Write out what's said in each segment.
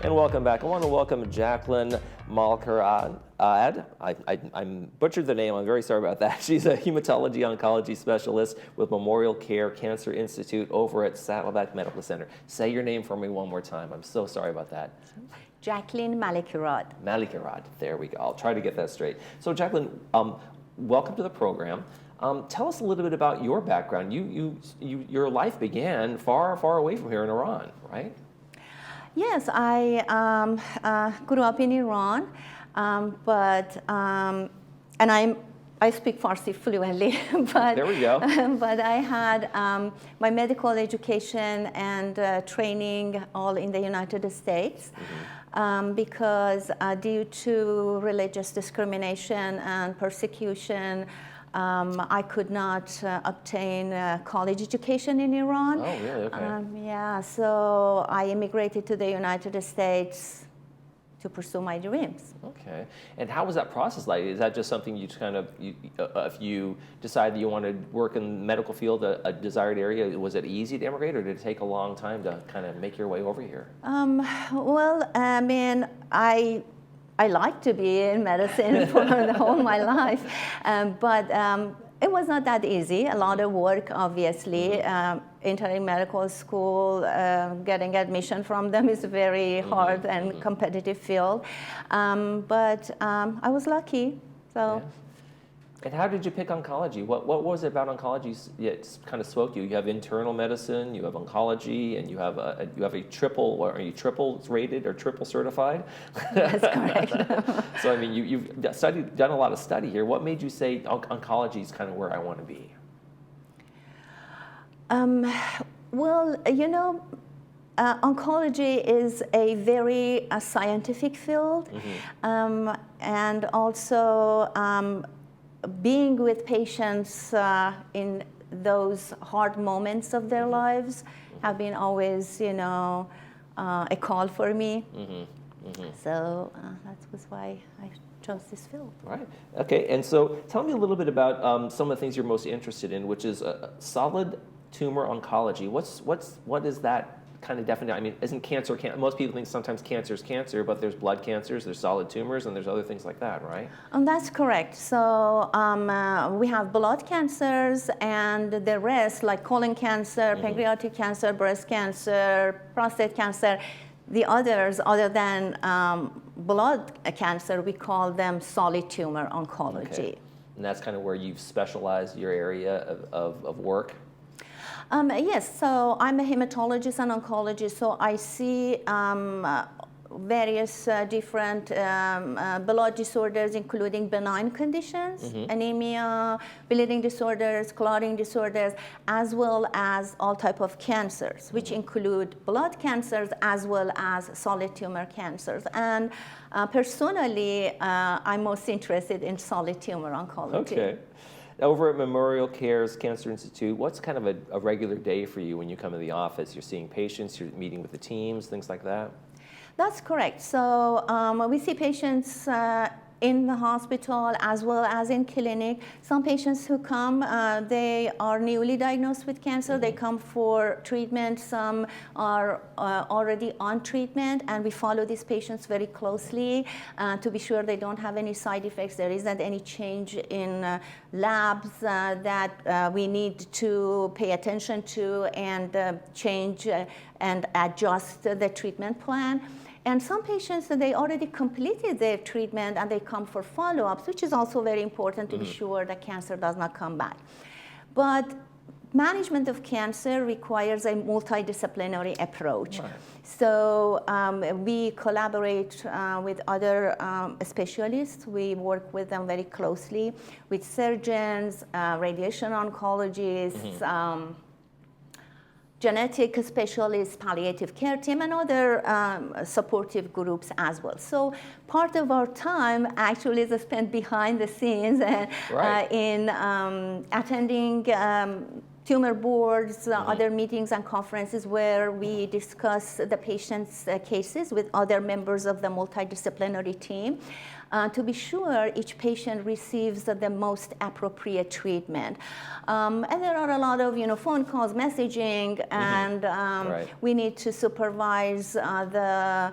And welcome back. I want to welcome Jacqueline Malkarad. I butchered the name. I'm very sorry about that. She's a hematology oncology specialist with MemorialCare Cancer Institute over at Saddleback Medical Center. Say your name for me one more time. I'm so sorry about that. Jacqueline Malkarad. Malkarad. There we go. I'll try to get that straight. So Jacqueline, welcome to the program. Tell us a little bit about your background. Your life began far, far away from here in Iran, right? Yes, I grew up in Iran, and I speak Farsi fluently. But there we go. But I had my medical education and training all in the United States. Because due to religious discrimination and persecution, I could not obtain college education in Iran. Oh, really? Okay. Yeah, so I immigrated to the United States to pursue my dreams. Okay. And how was that process like? Is that just something you kind of, if you decide that you want to work in the medical field, a desired area, was it easy to immigrate, or did it take a long time to kind of make your way over here? Well, I mean, I like to be in medicine for the whole my life, but it was not that easy. A lot of work, obviously. Entering medical school, getting admission from them is very hard and competitive field. But I was lucky. So. Yeah. And how did you pick oncology? What was it about oncology that kind of spoke to you? You have internal medicine, you have oncology, and you have a triple. Are you triple rated or triple certified? That's correct. So I mean, you've done a lot of study here. What made you say oncology is kind of where I want to be? Well, you know, oncology is a very scientific field, and also. Being with patients in those hard moments of their lives have been always, you know, a call for me. So that was why I chose this field. Right. Okay. And so tell me a little bit about some of the things you're most interested in, which is solid tumor oncology. What is that kind of definition? I mean, isn't cancer, most people think sometimes cancer is cancer, but there's blood cancers, there's solid tumors, and there's other things like that, right? That's correct. So we have blood cancers, and the rest, like colon cancer, pancreatic cancer, breast cancer, prostate cancer. The others, other than blood cancer, we call them solid tumor oncology. Okay. And that's kind of where you've specialized your area of work? Yes, so I'm a hematologist and oncologist, so I see various different blood disorders, including benign conditions, anemia, bleeding disorders, clotting disorders, as well as all type of cancers, which include blood cancers as well as solid tumor cancers. And personally, I'm most interested in solid tumor oncology. Okay. Over at MemorialCare's Cancer Institute, what's kind of a regular day for you when you come to the office? You're seeing patients, you're meeting with the teams, things like that? That's correct. So we see patients in the hospital as well as in clinic. Some patients who come, they are newly diagnosed with cancer. They come for treatment. Some are already on treatment, and we follow these patients very closely to be sure they don't have any side effects. There isn't any change in labs that we need to pay attention to and change and adjust the treatment plan. And some patients, they already completed their treatment and they come for follow-ups, which is also very important to be sure that cancer does not come back. But management of cancer requires a multidisciplinary approach. Right. So we collaborate with other specialists. We work with them very closely, with surgeons, radiation oncologists, genetic specialists, palliative care team, and other supportive groups as well. So part of our time actually is spent behind the scenes in attending tumor boards, other meetings and conferences where we discuss the patient's cases with other members of the multidisciplinary team. To be sure each patient receives the most appropriate treatment. And there are a lot of phone calls, messaging, and we need to supervise the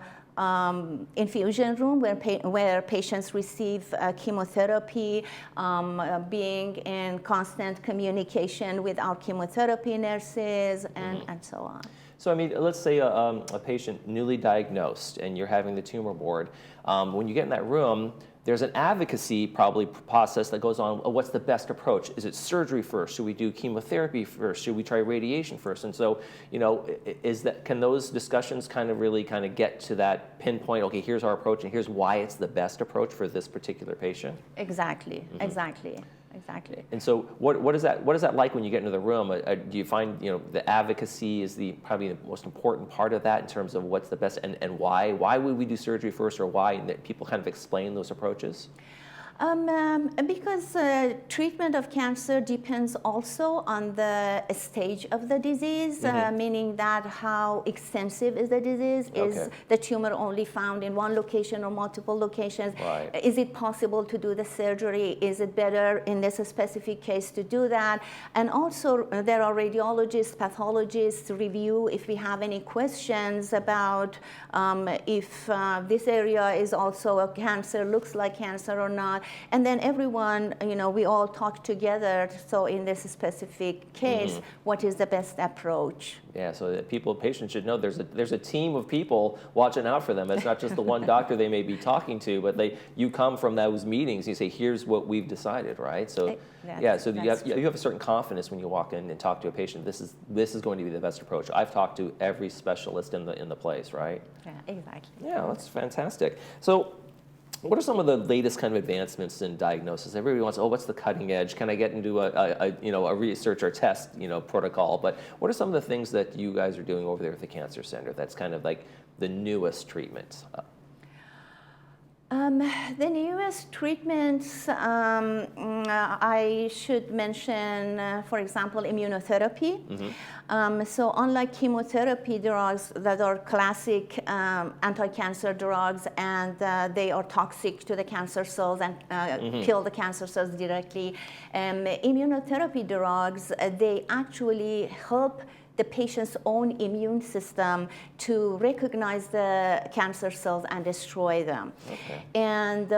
infusion room where patients receive chemotherapy, being in constant communication with our chemotherapy nurses, and so on. So I mean, let's say a patient newly diagnosed and you're having the tumor board. When you get in that room, there's an advocacy probably process that goes on. What's the best approach? Is it surgery first? Should we do chemotherapy first? Should we try radiation first? And so, you know, can those discussions kind of really kind of get to that pinpoint? Okay, here's our approach, and here's why it's the best approach for this particular patient. Exactly. Exactly. And so, what is that like when you get into the room? Do you find, you know, the advocacy is probably the most important part of that in terms of what's the best and why? Why would we do surgery first, or why? And that people kind of explain those approaches. Because treatment of cancer depends also on the stage of the disease, meaning that how extensive is the disease? Is the tumor only found in one location or multiple locations? Right. Is it possible to do the surgery? Is it better in this specific case to do that? And also there are radiologists, pathologists review if we have any questions about if this area is also a cancer, looks like cancer or not. And then everyone, you know, we all talk together. So in this specific case, what is the best approach? Yeah, so that patients should know there's a team of people watching out for them. It's not just the one doctor they may be talking to, but you come from those meetings. You say, here's what we've decided, right? So so you have a certain confidence when you walk in and talk to a patient. This is going to be the best approach. I've talked to every specialist in the place, right? Yeah, exactly. Yeah, that's fantastic. So, what are some of the latest kind of advancements in diagnosis? Everybody wants, what's the cutting edge? Can I get into a research or test, protocol? But what are some of the things that you guys are doing over there at the Cancer Center that's kind of like the newest treatments? The newest treatments, I should mention, for example, immunotherapy. So unlike chemotherapy drugs that are classic anti-cancer drugs, and they are toxic to the cancer cells and kill the cancer cells directly, immunotherapy drugs, they actually help the patient's own immune system to recognize the cancer cells and destroy them. Okay. And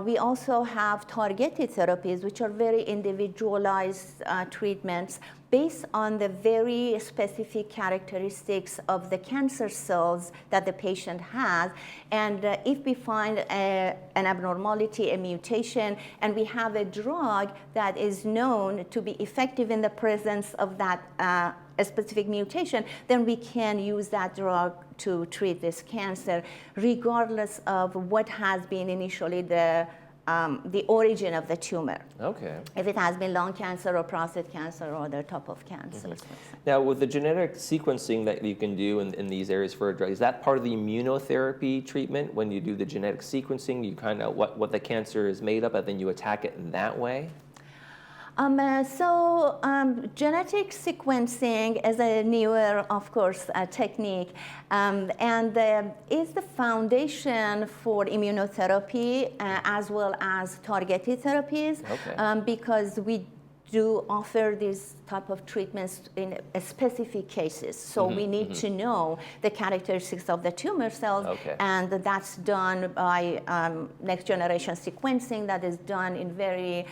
we also have targeted therapies, which are very individualized treatments based on the very specific characteristics of the cancer cells that the patient has. And if we find an abnormality, a mutation, and we have a drug that is known to be effective in the presence of that a specific mutation, then we can use that drug to treat this cancer, regardless of what has been initially the origin of the tumor. Okay. If it has been lung cancer or prostate cancer or other type of cancers. Now, with the genetic sequencing that you can do in these areas for a drug, is that part of the immunotherapy treatment? When you do the genetic sequencing, you kind of what the cancer is made of, and then you attack it in that way? Genetic sequencing is a newer, of course, technique, and is the foundation for immunotherapy as well as targeted therapies, because we do offer these type of treatments in specific cases. So we need to know the characteristics of the tumor cells, and that's done by next generation sequencing that is done in very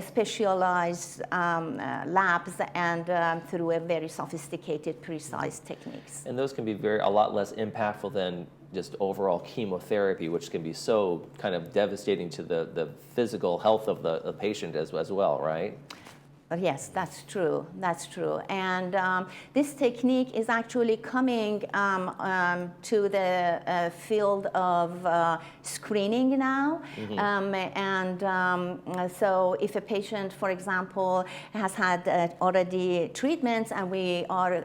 specialized labs and through a very sophisticated, precise techniques. And those can be a lot less impactful than just overall chemotherapy, which can be so kind of devastating to the physical health of the patient as well, right? Yes, that's true. That's true. And this technique is actually coming to the field of screening now. So if a patient, for example, has had already treatments and we are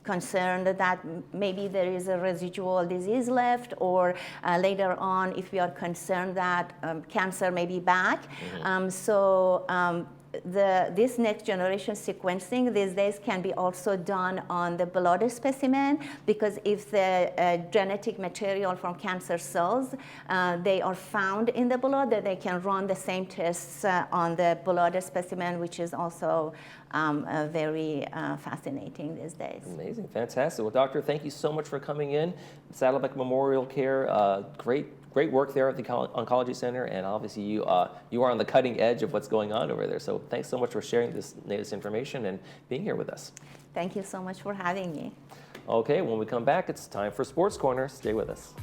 concerned that maybe there is a residual disease left, or later on if we are concerned that cancer may be back. this next generation sequencing these days can be also done on the blood specimen, because if the genetic material from cancer cells, they are found in the blood, that they can run the same tests on the blood specimen, which is also very fascinating these days. Amazing, fantastic. Well, doctor, thank you so much for coming in. Saddleback Memorial Care, great work there at the Oncology Center, and obviously you are on the cutting edge of what's going on over there. So thanks so much for sharing this latest information and being here with us. Thank you so much for having me. Okay, when we come back, it's time for Sports Corner. Stay with us.